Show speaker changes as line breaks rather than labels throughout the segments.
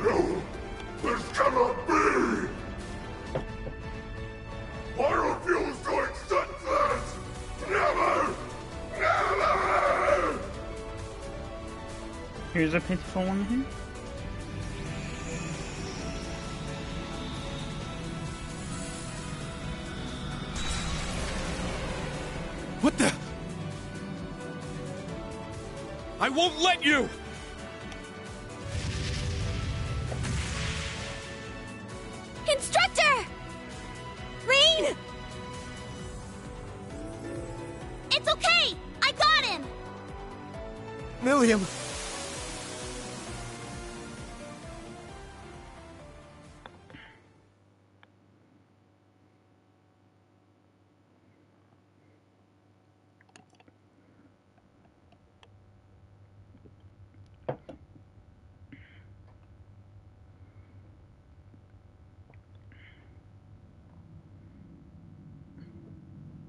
No! This cannot be! I refuse to accept this! Never! Never!
Here's a pitiful one here.
What the? I won't let you!
Instructor! Rain! It's okay! I got him!
Millium!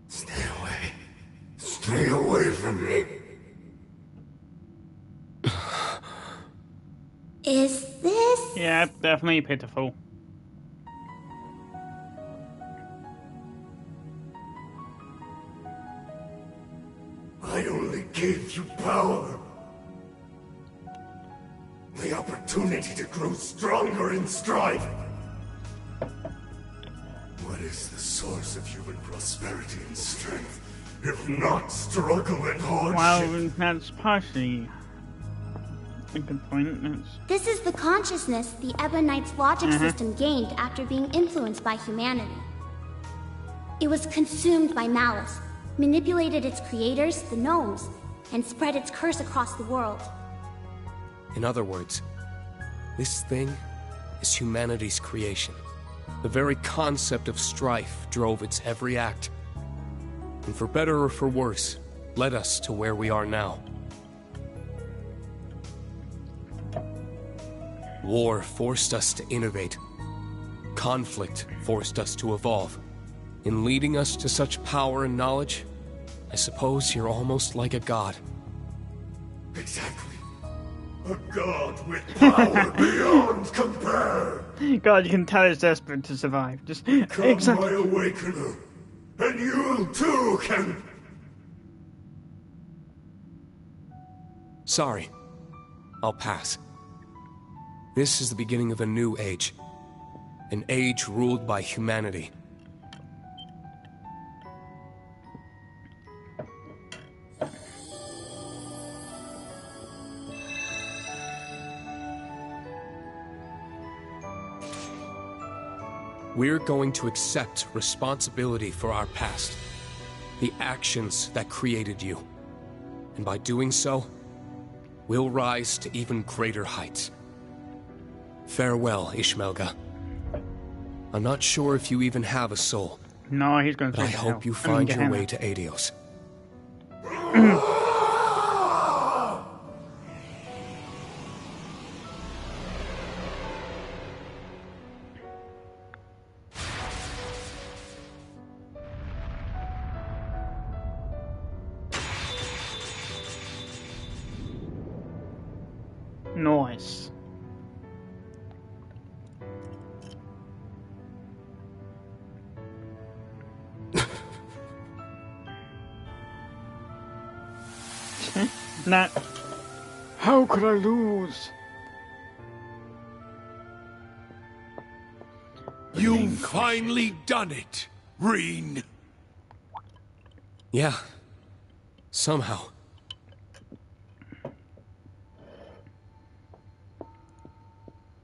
Stay away. Stay away from me.
Is this...
Yeah, definitely pitiful.
I only gave you power. The opportunity to grow stronger in strife. What is the source of human prosperity and strength, if not struggle and hardship?
Well, that's partially a good point.
This is the consciousness the Ebonite's logic system gained after being influenced by humanity. It was consumed by malice, manipulated its creators, the gnomes, and spread its curse across the world.
In other words, this thing is humanity's creation. The very concept of strife drove its every act. And for better or for worse, led us to where we are now. War forced us to innovate. Conflict forced us to evolve. In leading us to such power and knowledge, I suppose you're almost like a god.
Exactly. A god with power beyond compare.
God, you can tell he's desperate to survive. Just
Come,
exactly.
my awakener, and you too can.
Sorry. I'll pass. This is the beginning of a new age. An age ruled by humanity. We're going to accept responsibility for our past. The actions that created you. And by doing so, we'll rise to even greater heights. Farewell, Ishmelga. I'm not sure if you even have a soul,
No, he's going to.
but I hope you find your way to Aidios.
Nice. Nah. How could I lose?
You've finally done it, Reen.
Yeah. Somehow.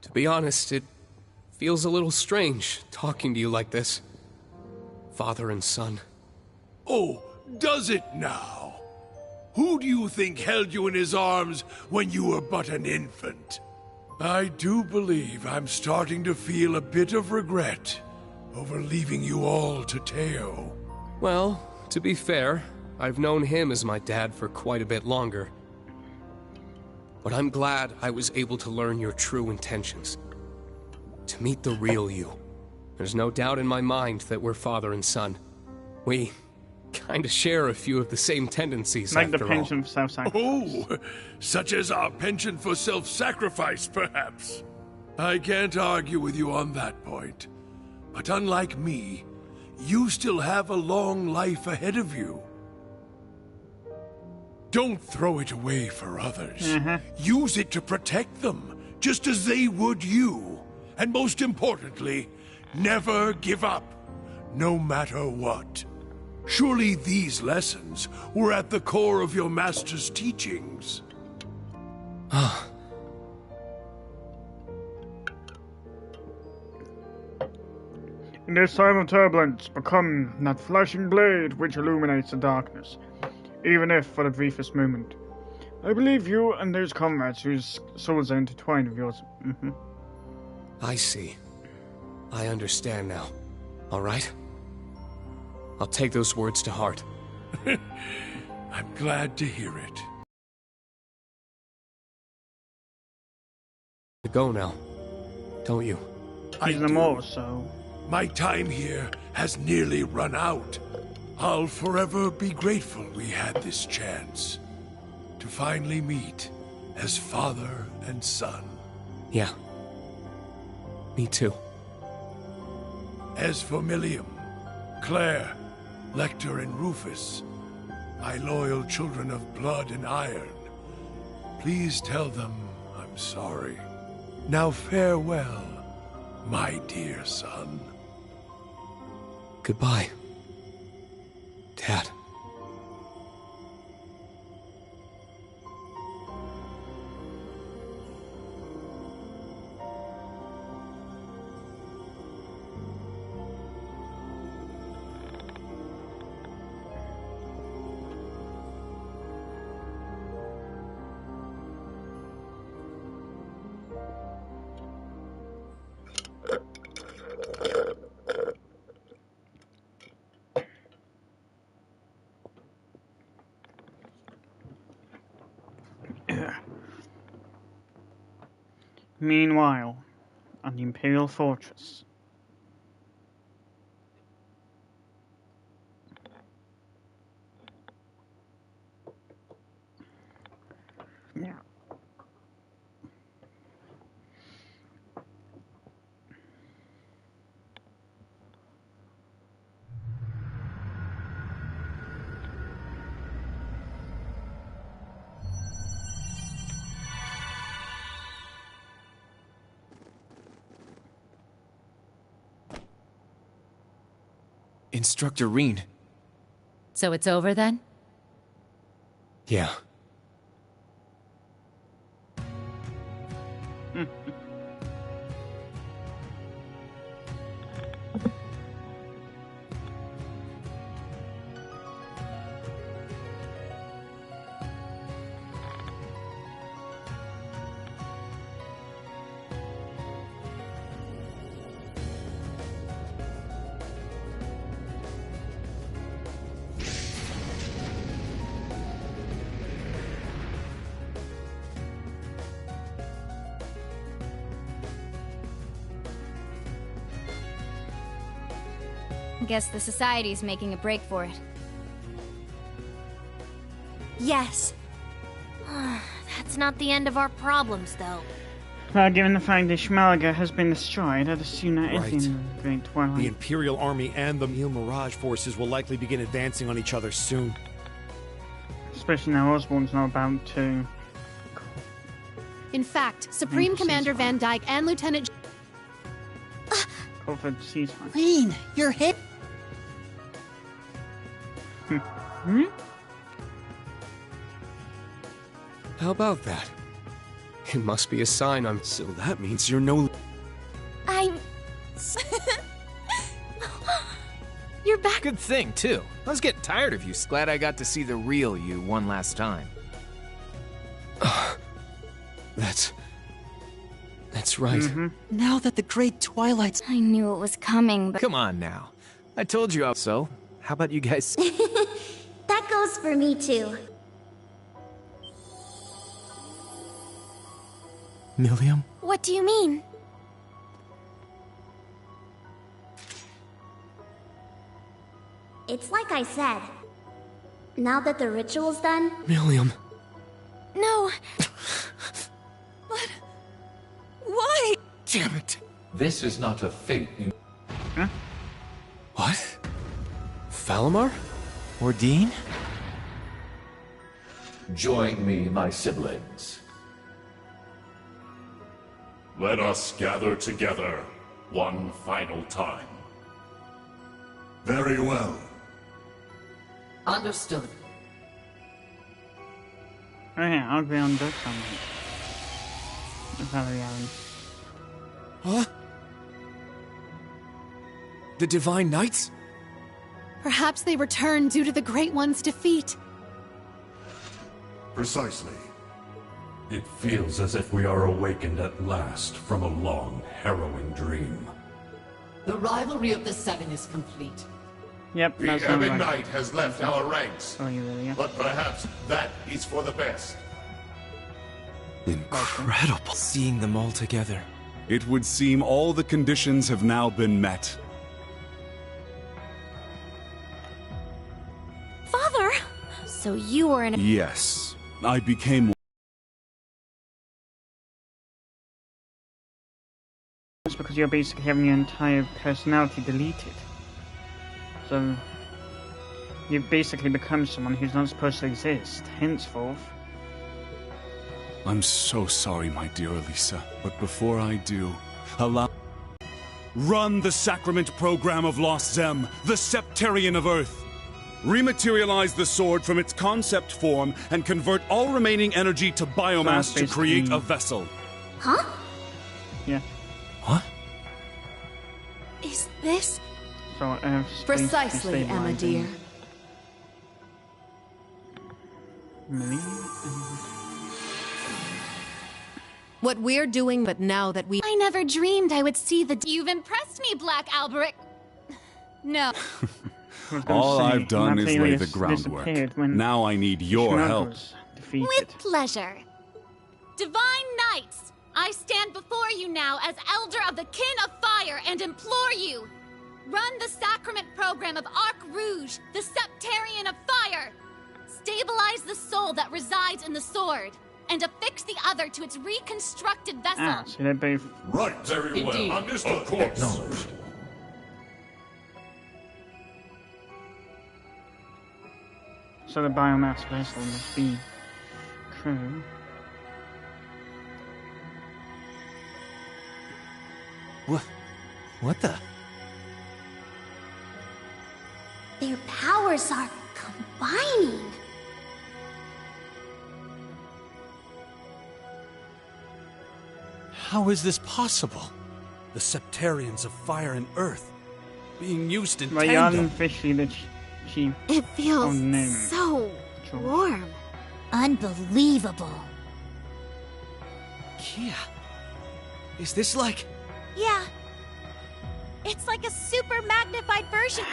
To be honest, it feels a little strange talking to you like this. Father and son.
Oh, does it now? Who do you think held you in his arms when you were but an infant? I do believe I'm starting to feel a bit of regret over leaving you all to Teo.
Well, to be fair, I've known him as my dad for quite a bit longer. But I'm glad I was able to learn your true intentions. To meet the real you. There's no doubt in my mind that we're father and son. We kind of share a few of the same tendencies,
Like the
after
penchant for self-sacrifice.
Oh, such as our penchant for self-sacrifice, perhaps. I can't argue with you on that point. But unlike me, you still have a long life ahead of you. Don't throw it away for others. Use it to protect them, just as they would you. And most importantly, never give up, no matter what. Surely these lessons were at the core of your master's teachings.
In this time of turbulence, become that flashing blade which illuminates the darkness, even if for the briefest moment. I believe you and those comrades whose souls are intertwined with yours.
I see. I understand now. All right? I'll take those words to heart.
I'm glad to hear it.
To go now, don't you?
He's no more, so...
My time here has nearly run out. I'll forever be grateful we had this chance to finally meet as father and son.
Yeah. Me too.
As for Milium, Claire, Lecter, and Rufus, my loyal children of blood and iron, please tell them I'm sorry. Now farewell, my dear son.
Goodbye, Dad.
Meanwhile, on the Imperial Fortress. Yeah.
Instructor Reen.
So it's over then?
Yeah.
Guess the Society's making a break for it.
Yes. That's not the end of our problems, though.
Well, given the fact that Schmalaga has been destroyed, I'd assume that
Right.
is in the Great Twilight.
The Imperial Army and the Mule Mirage forces will likely begin advancing on each other soon.
Especially now Osborn's not about to...
In fact, Supreme Commander Van Dyke and Lieutenant...
call for the ceasefire.
Reen, you're hit.
How about that? It must be a sign I'm...
So that means you're no...
I'm... You're back.
Good thing, too. I was getting tired of you. Glad I got to see the real you one last time.
That's right.
Now that the Great Twilight's...
I knew it was coming, but...
Come on now. I told you I... So, how about you guys...
That goes for me too.
Milium?
What do you mean?
It's like I said. Now that the ritual's done,
Milium.
No. But... Why?
Damn it!
This is not a fate you...
Huh?
What? Falamar?
Ordine?
Join me, my siblings.
Let us gather together one final time. Very well.
Understood.
Oh yeah, I'll be on this one. Valerian.
Huh? The Divine Knights?
Perhaps they returned due to the Great One's defeat.
Precisely.
It feels as if we are awakened at last from a long, harrowing dream.
The rivalry of the Seven is complete.
Yep,
The
that's
Ebon
right.
Knight has left our ranks.
Oh, you really, yeah.
But perhaps that is for the best.
Incredible.
Seeing them all together.
It would seem all the conditions have now been met.
Father! So you were in a...
Yes, I became...
It's because you're basically having your entire personality deleted. So, you've basically become someone who's not supposed to exist, henceforth.
I'm so sorry, my dear Elisa, but before I do, allow... Run the Sacrament program of Lost Zem, the Septarian of Earth. Rematerialize the sword from its concept form and convert all remaining energy to biomass to create a vessel.
Huh?
Yeah.
What?
Is this...
So,
Precisely, Emma dear. What we're doing, but now that we...
I never dreamed I would see the... You've impressed me, Black Alberic. No.
All I've done is lay the groundwork. Now I need your help.
With pleasure. Divine Knights, I stand before you now as Elder of the Kin of Fire and implore you. Run the Sacrament program of Arc Rouge, the Septarian of Fire. Stabilize the soul that resides in the sword, and affix the other to its reconstructed vessel.
Ah, so they're both...
Right, very well. Understood. Of course. Acknowledged.
So the biomass vessel must be true.
What the?
Their powers are combining.
How is this possible? The Septarians of Fire and Earth being used in tandem.
Fishy that she...
It feels so warm.
Unbelievable.
Kia, is this like...
Yeah. It's like a super magnified version.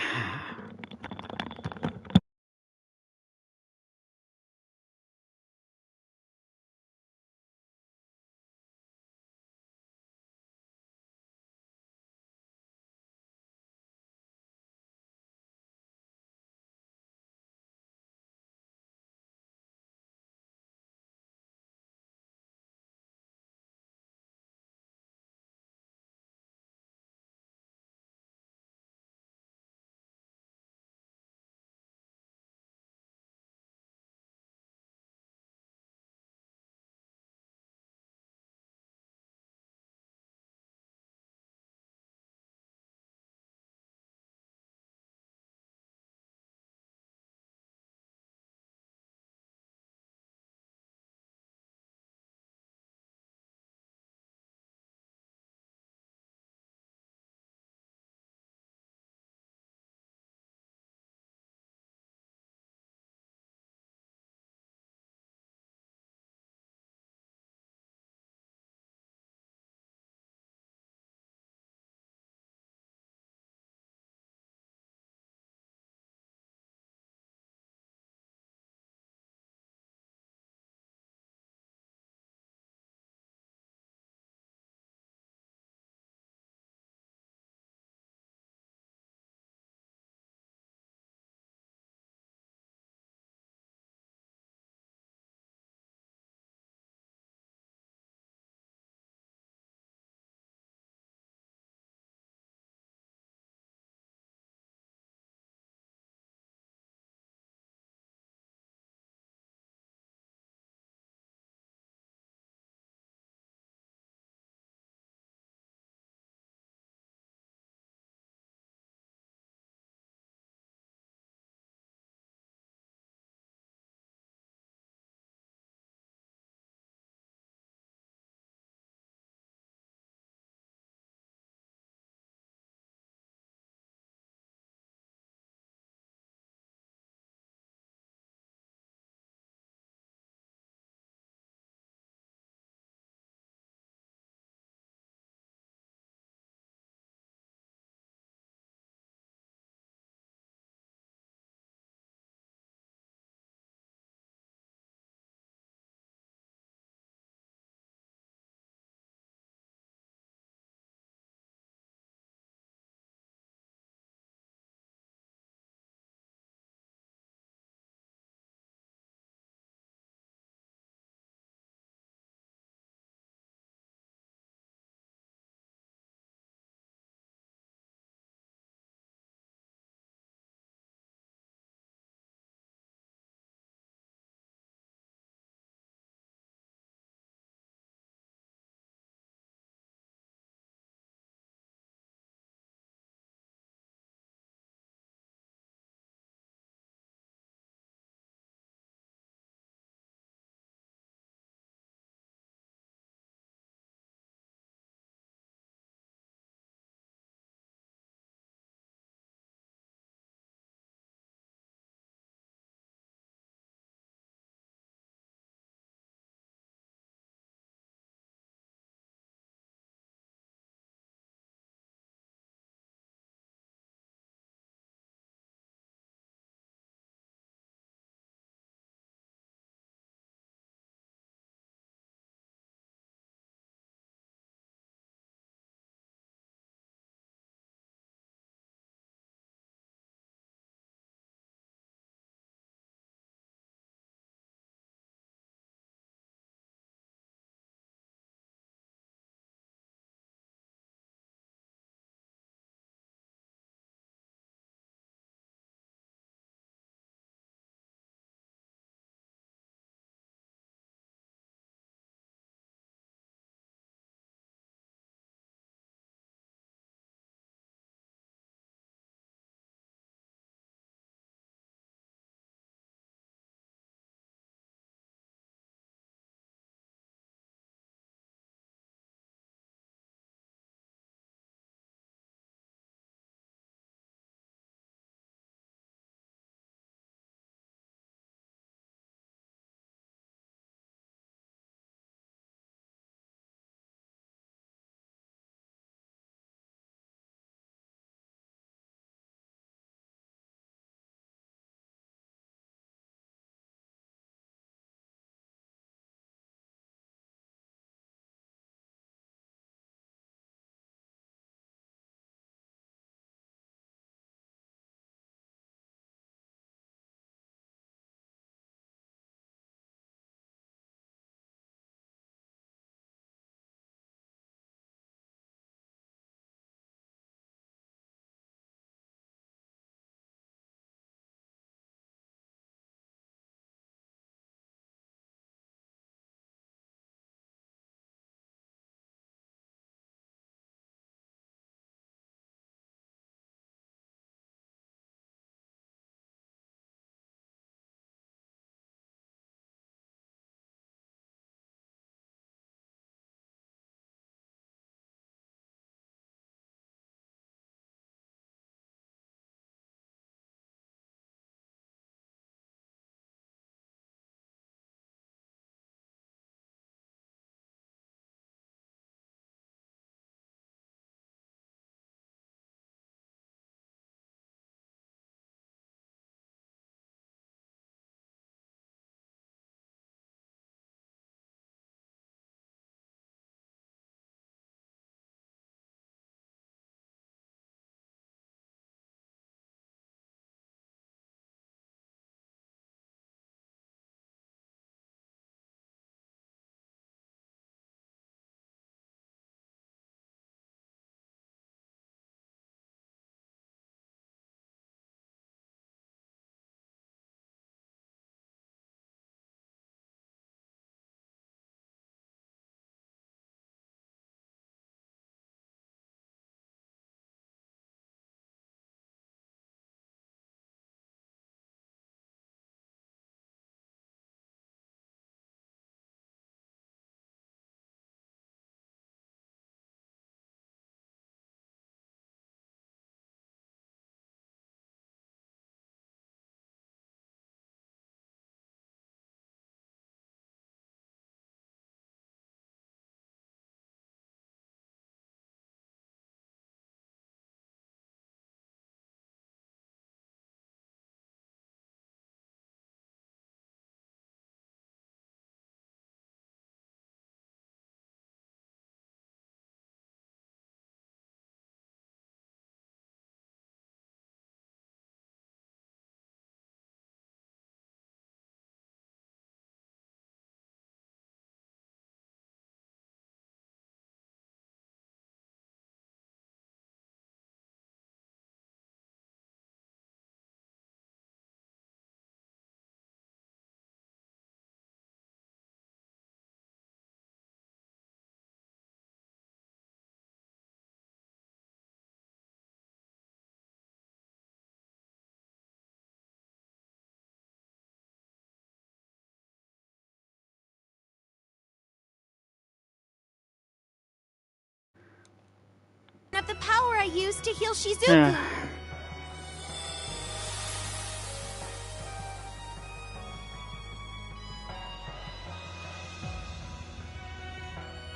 used to heal Shizuku.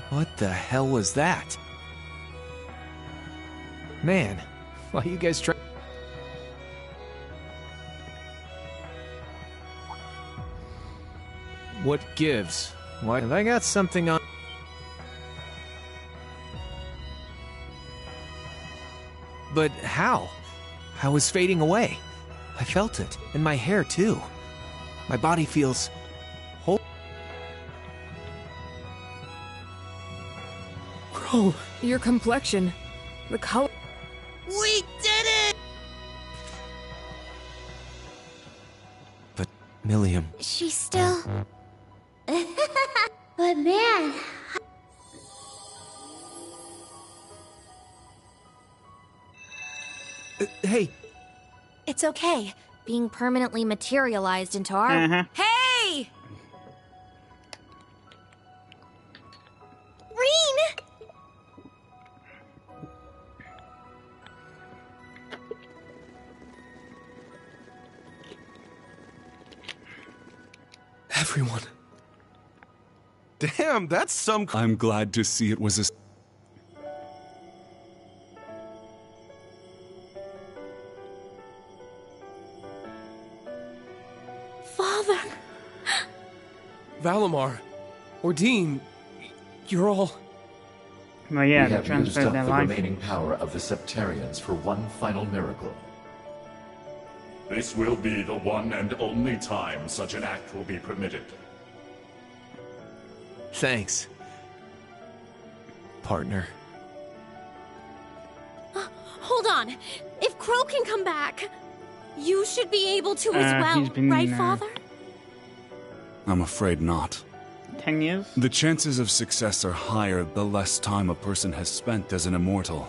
What the hell was that? Man, why you guys try? What gives? Why have I got something on? But how? I was fading away. I felt it, and my hair too. My body feels whole.
Crow, your complexion, the color.
We did it!
But Millium.
She's still... But man...
Hey!
It's okay. Being permanently materialized into our... Hey! Reen!
Everyone.
Damn, that's some...
I'm glad to see it was a...
Father!
Valimar, Ordine, you're all...
Well, yeah,
We
they
have used
transferred
up
their
the
life.
remaining power of the Septarians for one final miracle.
This will be the one and only time such an act will be permitted.
Thanks. Partner.
Hold on. If Crow can come back, you should be able to as well,
he's been,
right, Father?
I'm afraid not.
10 years?
The chances of success are higher the less time a person has spent as an immortal.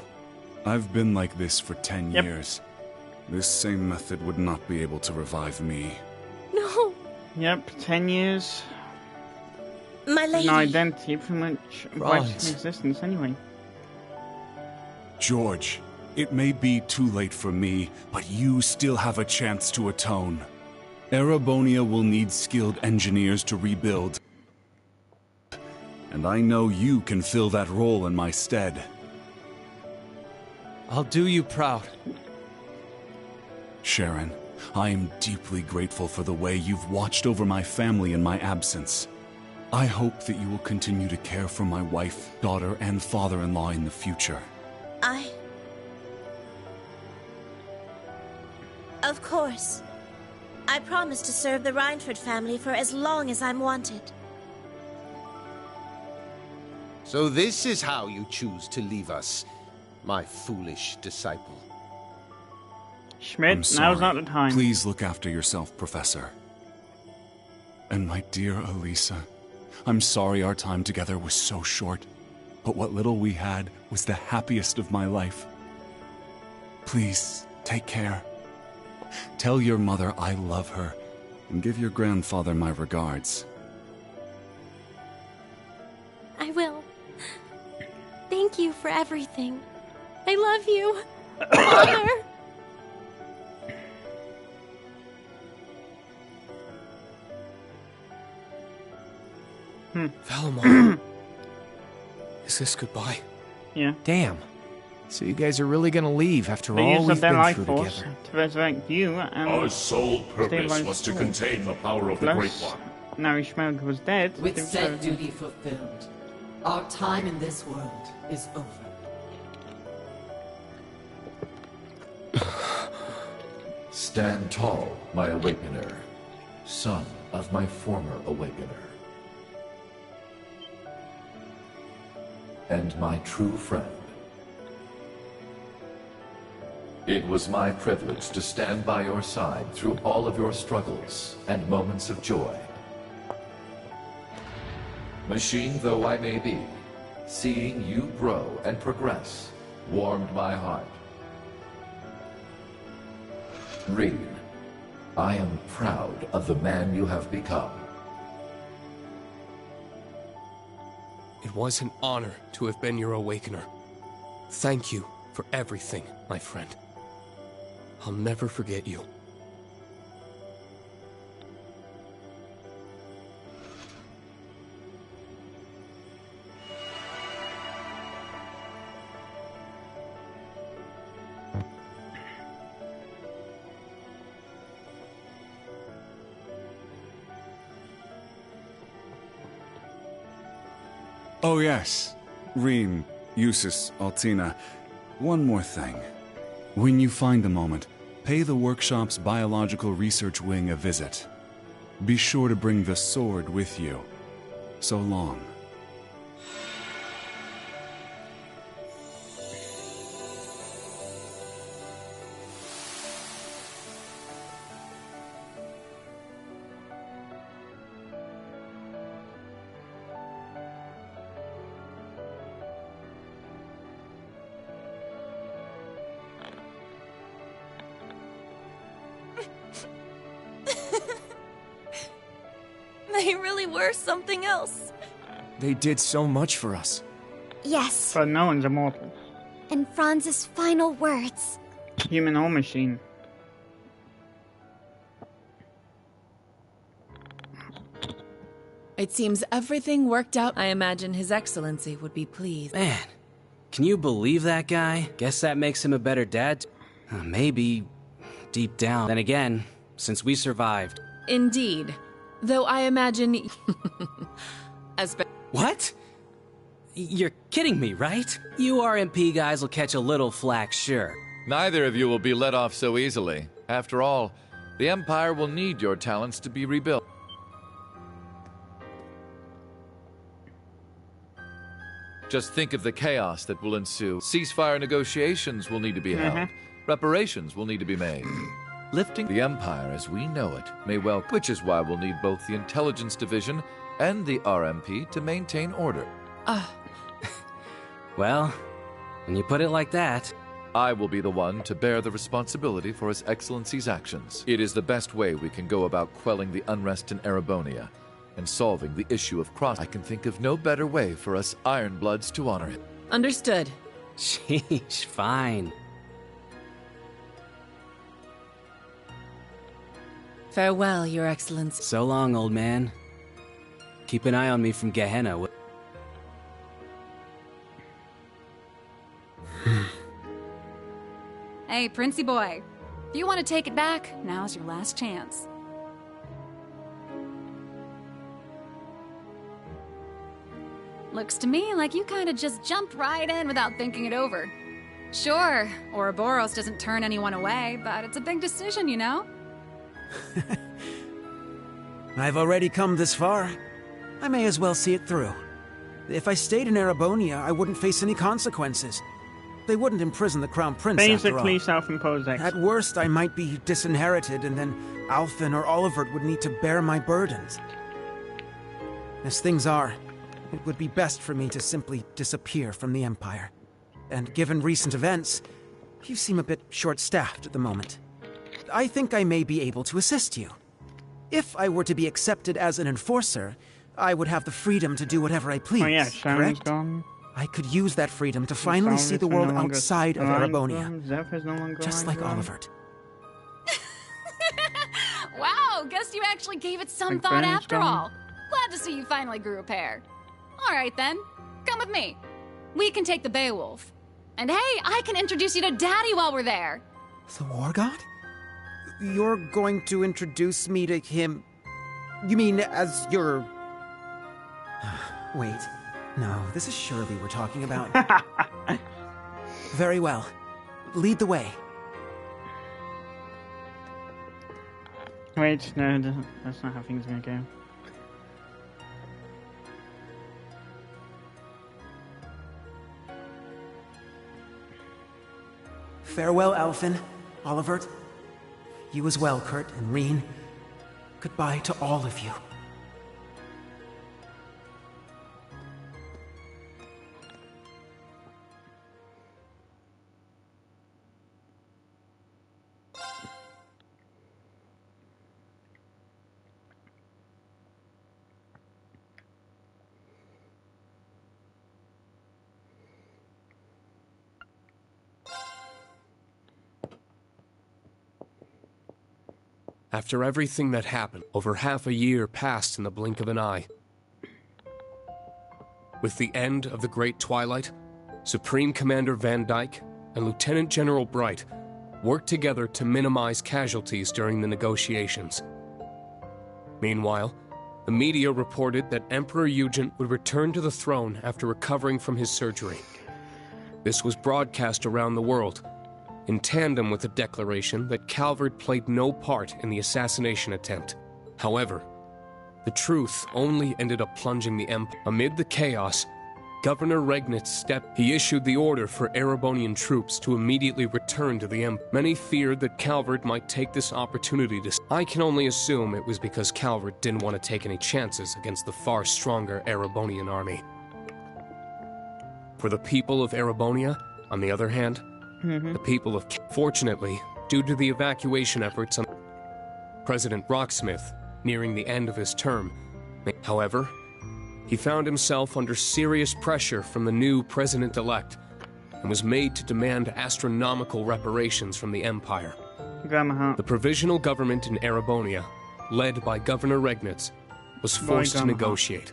I've been like this for 10 years. This same method would not be able to revive me.
No.
Yep, 10 years.
My lady.
No identity pretty much wipes from existence anyway.
George, it may be too late for me, but you still have a chance to atone. Erebonia will need skilled engineers to rebuild. And I know you can fill that role in my stead.
I'll do you proud.
Sharon, I am deeply grateful for the way you've watched over my family in my absence. I hope that you will continue to care for my wife, daughter, and father-in-law in the future.
Of course. I promise to serve the Reinford family for as long as I'm wanted.
So this is how you choose to leave us, my foolish disciple.
Schmidt, now's not the time.
Please look after yourself, Professor. And my dear Elisa, I'm sorry our time together was so short, but what little we had was the happiest of my life. Please, take care. Tell your mother I love her, and give your grandfather my regards.
I will. Thank you for everything. I love you, Father.
Valimar. Is this goodbye?
Yeah.
Damn. So you guys are really gonna leave after
They
all
used up
we've
their
been
life
through
force
together?
to resurrect you and...
Our sole purpose
stabilize
was to
the
contain the power of the
Plus,
Great One.
now Ishmael was dead.
With
they were
said
sort of-
duty fulfilled, our time in this world is over.
Stand tall, my awakener, son of my former awakener. And my true friend. It was my privilege to stand by your side through all of your struggles and moments of joy. Machine though I may be, seeing you grow and progress warmed my heart. Reen, I am proud of the man you have become.
It was an honor to have been your awakener. Thank you for everything, my friend. I'll never forget you.
Oh yes. Rean, Eustace, Altina. One more thing. When you find a moment, pay the workshop's biological research wing a visit. Be sure to bring the sword with you. So long.
They really were something else.
They did so much for us.
Yes.
But no one's immortal.
And Franz's final words.
Human or machine.
It seems everything worked out. I imagine His Excellency would be pleased.
Man, can you believe that guy? Guess that makes him a better dad. Maybe deep down. Then again, since we survived.
Indeed. Though I imagine...
What? You're kidding me, right? You RMP guys will catch a little flack, sure.
Neither of you will be let off so easily. After all, the Empire will need your talents to be rebuilt. Just think of the chaos that will ensue. Ceasefire negotiations will need to be held. Reparations will need to be made. Lifting the Empire as we know it may well, which is why we'll need both the Intelligence Division and the RMP to maintain order.
Well, when you put it like that...
I will be the one to bear the responsibility for His Excellency's actions. It is the best way we can go about quelling the unrest in Erebonia and solving the issue of cross. I can think of no better way for us Ironbloods to honor it.
Understood.
Sheesh, fine.
Farewell, Your Excellency.
So long, old man. Keep an eye on me from Gehenna.
Hey, Princey boy. If you want to take it back, now's your last chance. Looks to me like you kind of just jumped right in without thinking it over. Sure, Ouroboros doesn't turn anyone away, but it's a big decision, you know?
I've already come this far. I may as well see it through. If I stayed in Erebonia, I wouldn't face any consequences. They wouldn't imprison the Crown Prince
Basically
after all.
self-imposed exile.
At worst, I might be disinherited, and then Alphen or Olivert would need to bear my burdens. As things are, it would be best for me to simply disappear from the Empire. And given recent events, you seem a bit short-staffed at the moment. I think I may be able to assist you. If I were to be accepted as an enforcer, I would have the freedom to do whatever I please, correct?
Gone.
I could use that freedom to finally see the world outside of Erebonia. Just like Olivert.
Wow, guess you actually gave it some thought after all. Glad to see you finally grew a pair. Alright then, come with me. We can take the Beowulf. And hey, I can introduce you to Daddy while we're there.
The War God? You're going to introduce me to him? You mean as your... Wait. No, this is Shirley we're talking about. Very well. Lead the way.
Wait, no, that's not how things are gonna go.
Farewell, Alphen, Olivert. You as well, Kurt and Rean. Goodbye to all of you.
After everything that happened, over half a year passed in the blink of an eye. With the end of the Great Twilight, Supreme Commander Van Dyke and Lieutenant General Bright worked together to minimize casualties during the negotiations. Meanwhile, the media reported that Emperor Eugen would return to the throne after recovering from his surgery. This was broadcast around the world, in tandem with the declaration that Calvard played no part in the assassination attempt. However, the truth only ended up plunging the Empire. Amid the chaos, Governor Regnitz stepped. He issued the order for Erebonian troops to immediately return to the Empire. Many feared that Calvard might take this opportunity to... I can only assume it was because Calvard didn't want to take any chances against the far stronger Erebonian army. For the people of Erebonia, on the other hand, the people of... Fortunately, due to the evacuation efforts on President Rocksmith nearing the end of his term, however, he found himself under serious pressure from the new president-elect and was made to demand astronomical reparations from the Empire. The provisional government in Erebonia, led by Governor Regnitz, was forced to negotiate.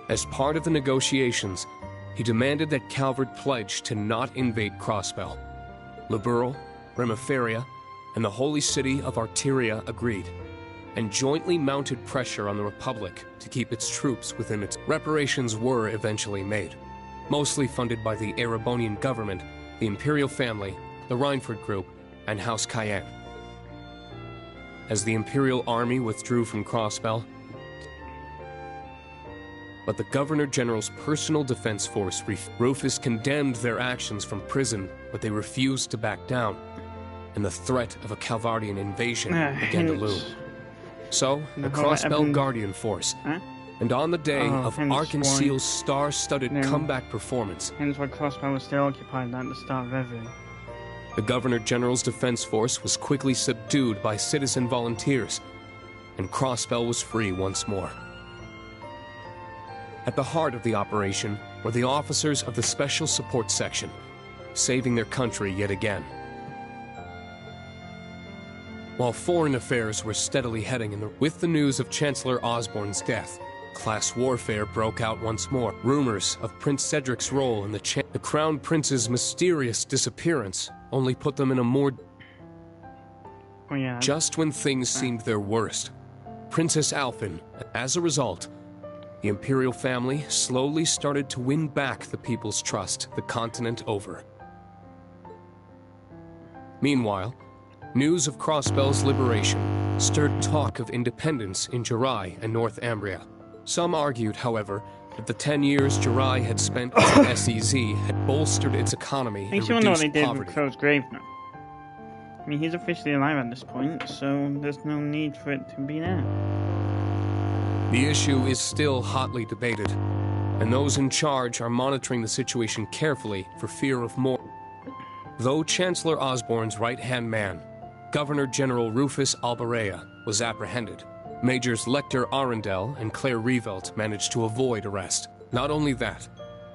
As part of the negotiations, he demanded that Calvard pledge to not invade Crossbell. Liberl, Remiferia, and the holy city of Arteria agreed, and jointly mounted pressure on the Republic to keep its troops within its... Reparations were eventually made, mostly funded by the Erebonian government, the Imperial family, the Reinford Group, and House Cayenne. As the Imperial army withdrew from Crossbell, but the Governor General's personal defense force, Rufus condemned their actions from prison, but they refused to back down, and the threat of a Calvardian invasion began to loom. So, the Crossbell Guardian Force, and on the day of Arkansas' star-studded comeback performance,
hence why Crossbell was still occupied at the start of everything.
The Governor General's defense force was quickly subdued by citizen volunteers, and Crossbell was free once more. At the heart of the operation were the officers of the Special Support Section, saving their country yet again. While foreign affairs were steadily heading in with the news of Chancellor Osborne's death, class warfare broke out once more. Rumors of Prince Cedric's role in the Crown Prince's mysterious disappearance only put them in a more... Just when things seemed their worst, Princess Alphen, as a result, the Imperial family slowly started to win back the people's trust the continent over. Meanwhile, news of Crossbell's liberation stirred talk of independence in Jirai and North Ambria. Some argued, however, that the 10 years Jirai had spent as an SEZ had bolstered its economy and
Makes you wonder what
reduced
they did
poverty.
with Crow's grave now. I mean, he's officially alive at this point, so there's no need for it to be there.
The issue is still hotly debated, and those in charge are monitoring the situation carefully for fear of more. Though Chancellor Osborne's right-hand man, Governor General Rufus Albarea, was apprehended, Majors Lecter Arundel and Claire Revelt managed to avoid arrest. Not only that,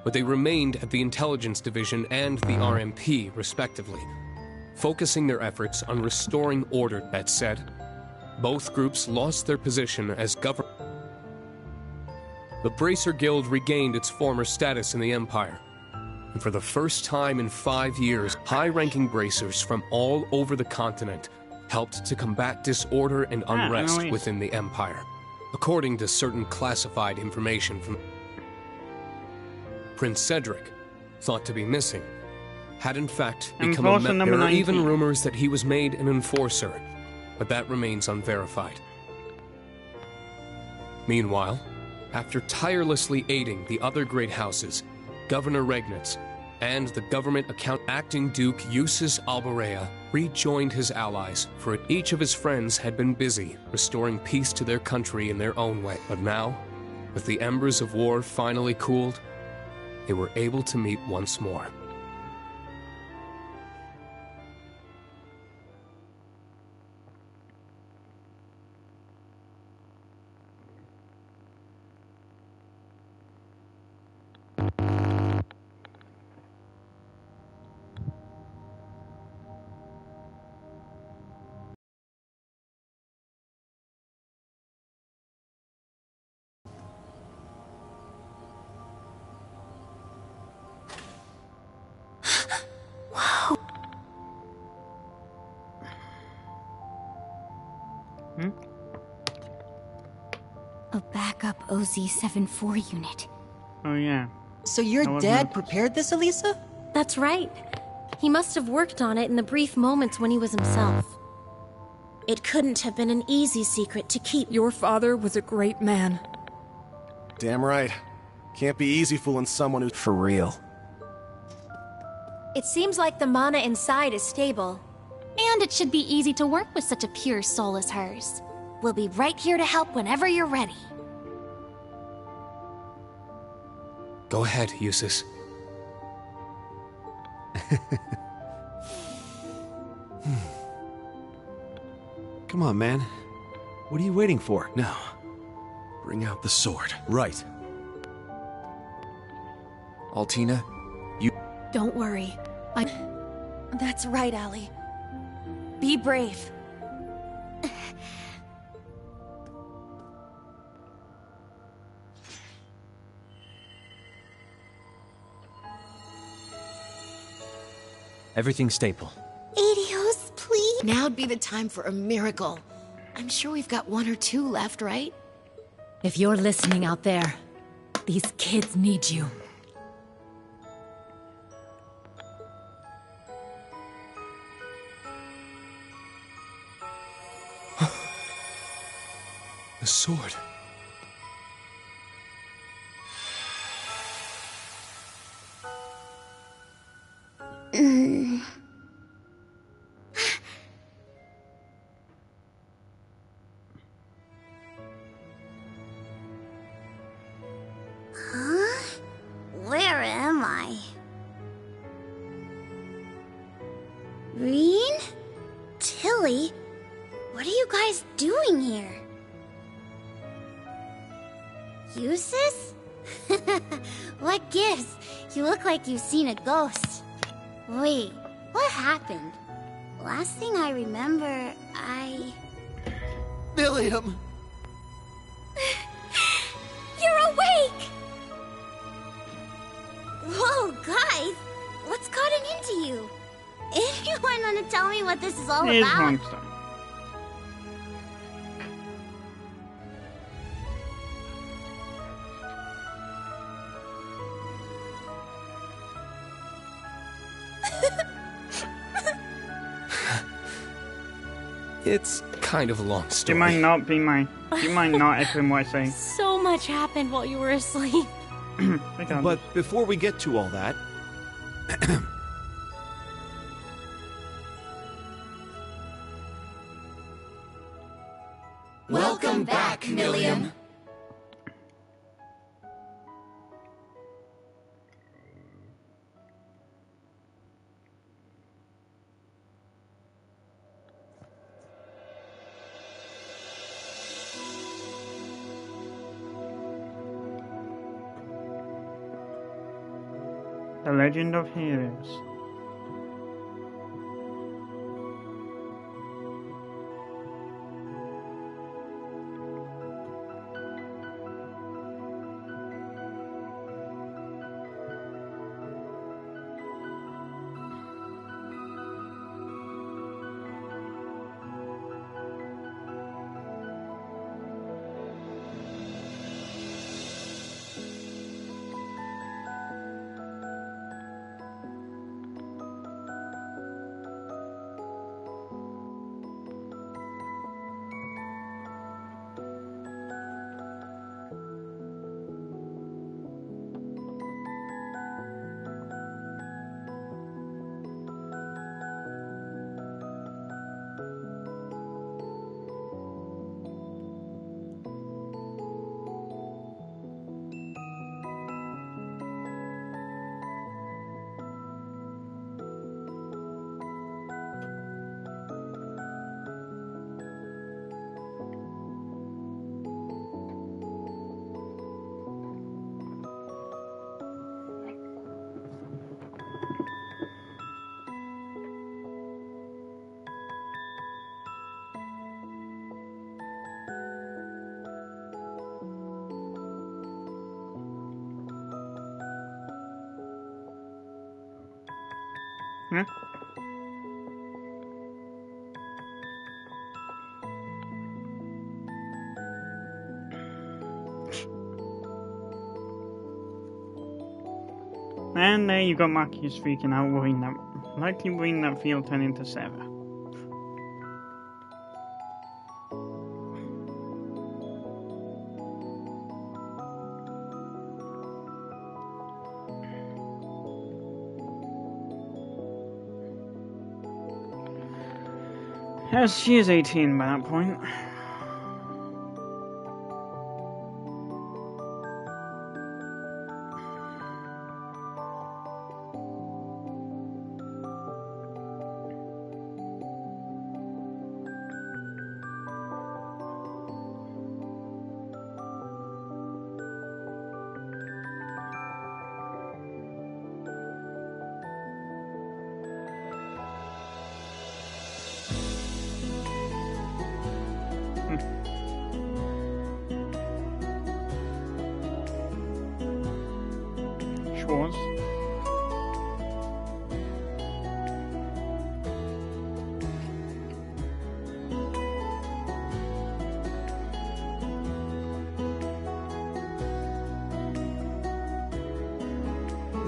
but they remained at the Intelligence Division and the RMP, respectively, focusing their efforts on restoring order. That said, both groups lost their position as government. The Bracer Guild regained its former status in the Empire, and for the first time in 5 years, high-ranking bracers from all over the continent helped to combat disorder and unrest within the Empire. According to certain classified information from Prince Cedric, thought to be missing, had in fact become a member. There are even rumors that he was made an enforcer, but that remains unverified. Meanwhile, after tirelessly aiding the other great houses, Governor Regnitz and the government acting Duke Eustace Albarea rejoined his allies, for each of his friends had been busy restoring peace to their country in their own way. But now, with the embers of war finally cooled, they were able to meet once more.
A backup OZ-74 unit.
Oh yeah.
So your dad prepared this, Elisa?
That's right. He must have worked on it in the brief moments when he was himself.
It couldn't have been an easy secret to keep.
Your father was a great man.
Damn right. Can't be easy fooling someone who's
for real.
It seems like the mana inside is stable.
And it should be easy to work with such a pure soul as hers. We'll be right here to help whenever you're ready.
Go ahead, Eustace.
Come on, man. What are you waiting for? Now, bring out the sword. Right.
Altina, you...
Don't worry.
That's right, Allie. Be brave.
Everything staple.
Adios, please.
Now'd be the time for a miracle. I'm sure we've got 1 or 2 left, right?
If you're listening out there, these kids need you.
The sword.
Huh? Where am I? Reen? Tilly? What are you guys doing here? Eustace? What gives? You look like you've seen a ghost. Wait, what happened? Last thing I remember,
William!
You're awake! Whoa, guys! What's gotten into you? Anyone want to tell me what this is all
Here's
about?
Monster.
It's kind of a long
Do
story.
you mind not being my... Do you mind not echoing what I say?
So much happened while you were asleep.
But before we get to all that...
Welcome back, Milliam.
The Legend of Heroes. Hmm? And there you got Marcus freaking out, likely worrying that field turn into Sarah. Yes, she is 18 by that point. Schwartz.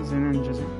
Zenon Giuseppe.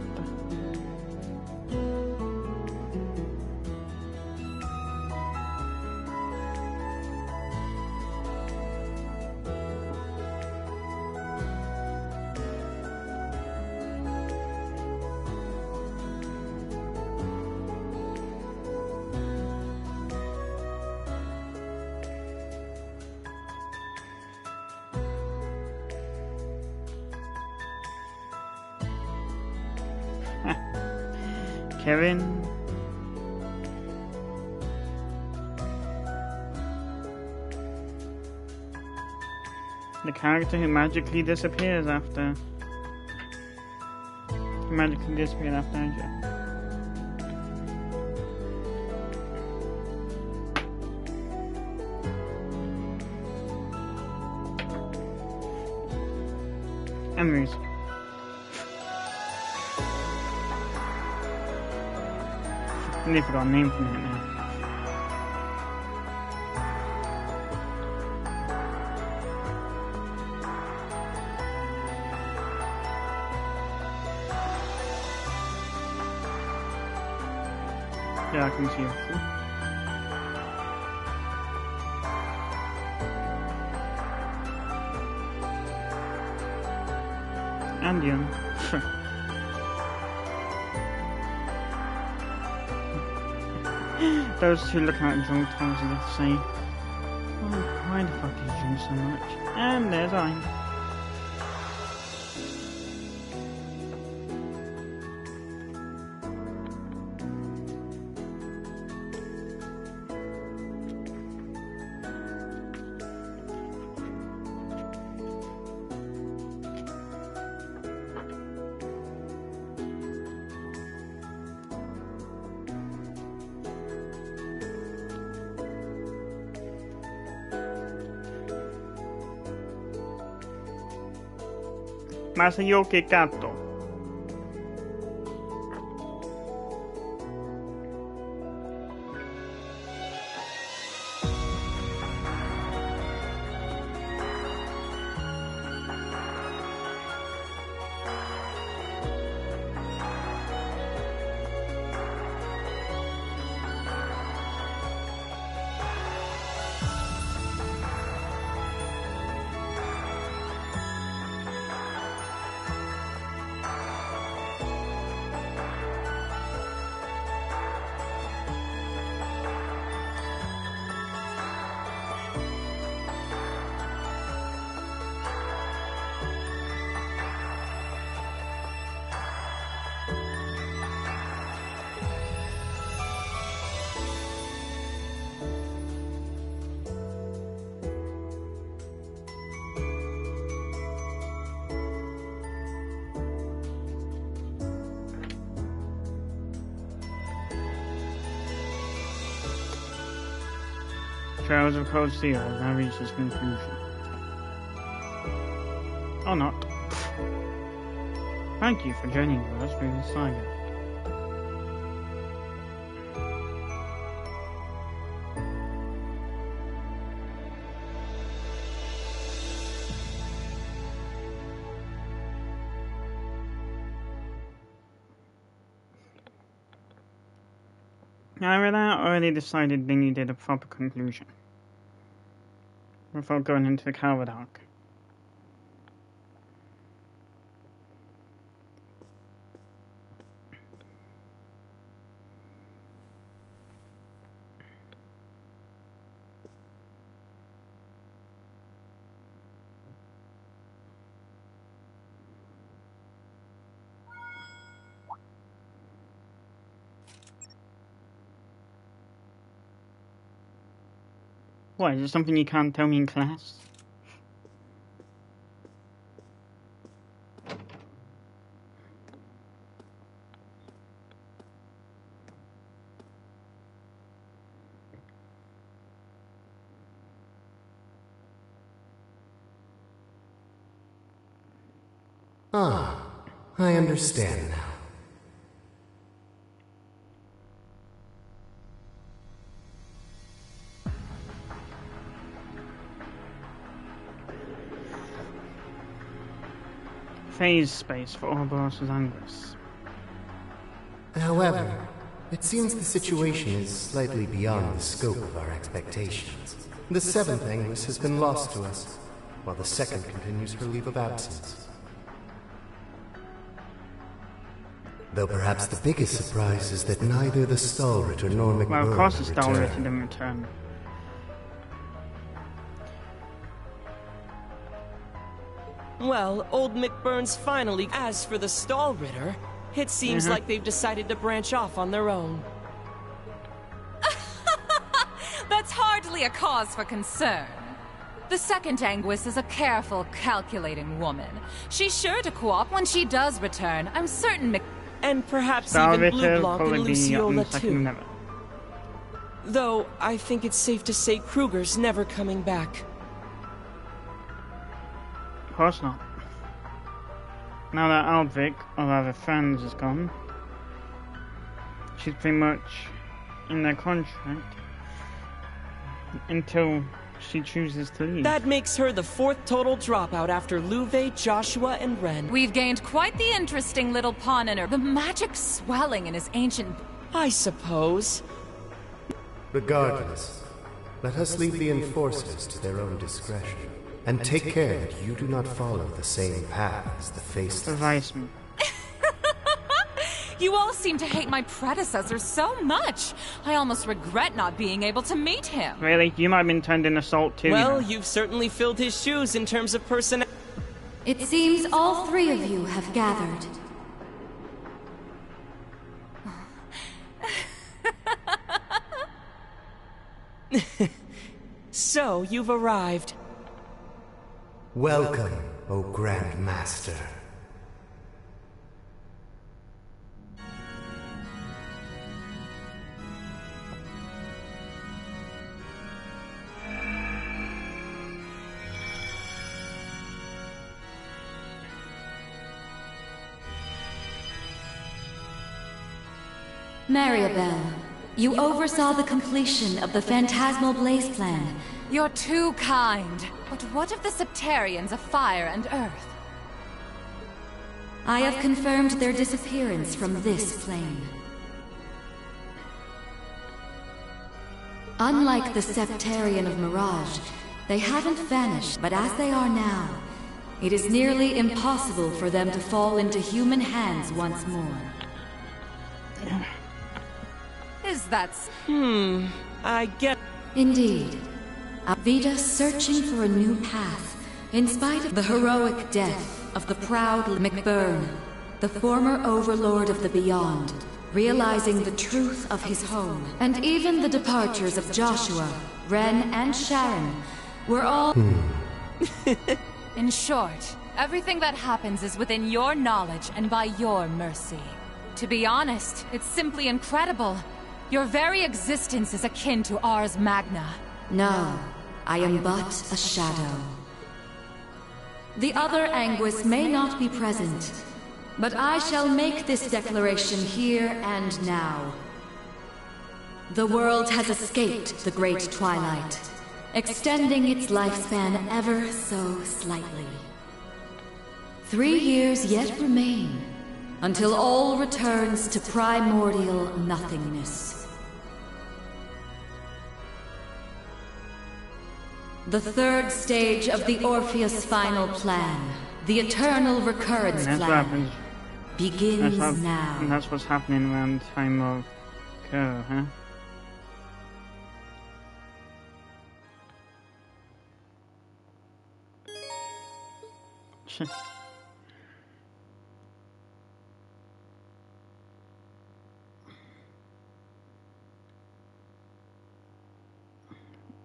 Kevin. The character who magically disappears after. Magically disappeared after Asia. Enemies. I forgot a name from it now. Yeah, I can see it. Andean. Those two looking at drunk times and they say, oh, why the fuck do you drink so much? And there's I. Masayoki Kato. Trials of Cold Steel has now reached its conclusion. Or not. Thank you for joining us through the saga. Either that or they decided they needed a proper conclusion before going into the Calvard arc. What, is it something you can't tell me in class?
Ah, I understand now.
Phase space for Ouroboros' Anguis.
However, it seems the situation is slightly beyond the scope of our expectations. The seventh Anguis has been lost to us, while the second continues her leave of absence. Though perhaps the biggest surprise is that neither the Stahlritter nor McBurn
Well, of course the Stahlritter
returned.
didn't return.
Well, old McBurn's finally. As for the Stahlritter, it seems like they've decided to branch off on their own.
That's hardly a cause for concern. The second Anguis is a careful, calculating woman. She's sure to co-op when she does return. I'm certain
And perhaps
Stahlritter
even Blue Blanc and
probably be on
Luciola
the second
too.
level.
Though, I think it's safe to say Kruger's never coming back.
Of course not. Now that Aldvik, or rather Franz, is gone, she's pretty much in their contract until she chooses to leave.
That makes her the fourth total dropout after Luve, Joshua, and Ren.
We've gained quite the interesting little pawn in her. The magic swelling in his ancient...
I suppose.
Regardless, let us leave the enforcers to their own discretion, and take care that you do not follow the same path as the Faceless.
Advise me.
You all seem to hate my predecessor so much. I almost regret not being able to meet him.
Really? You might have been turned into salt too.
Well,
you know.
you've certainly filled his shoes in terms of personality.
It seems all three of you have gathered.
So, you've arrived.
Welcome, O Grand Master.
Maribel, you oversaw the completion of the Phantasmal Blaze Plan.
You're too kind. But what of the Septarians of Fire and Earth?
I have confirmed their disappearance from this plane. Unlike the Septarian of Mirage, they haven't vanished, but as they are now, it is nearly impossible for them to fall into human hands once more.
Is that...
I get...
Indeed. Avita searching for a new path, in spite of the heroic death of the proud McBurn, the former overlord of the Beyond, realizing the truth of his home, and even the departures of Joshua, Ren, and Sharon were all...
In short, everything that happens is within your knowledge and by your mercy. To be honest, it's simply incredible. Your very existence is akin to Ars Magna.
No, I am but a shadow. The other Anguis may not be present, but I shall make this declaration here and now. The world has escaped the Great Twilight, extending its lifespan ever so slightly. 3 years yet remain, until all returns to primordial nothingness. The third stage of the Orpheus final plan, the eternal recurrence plan, begins now.
And that's what's happening around the time of Kuro, huh?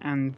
And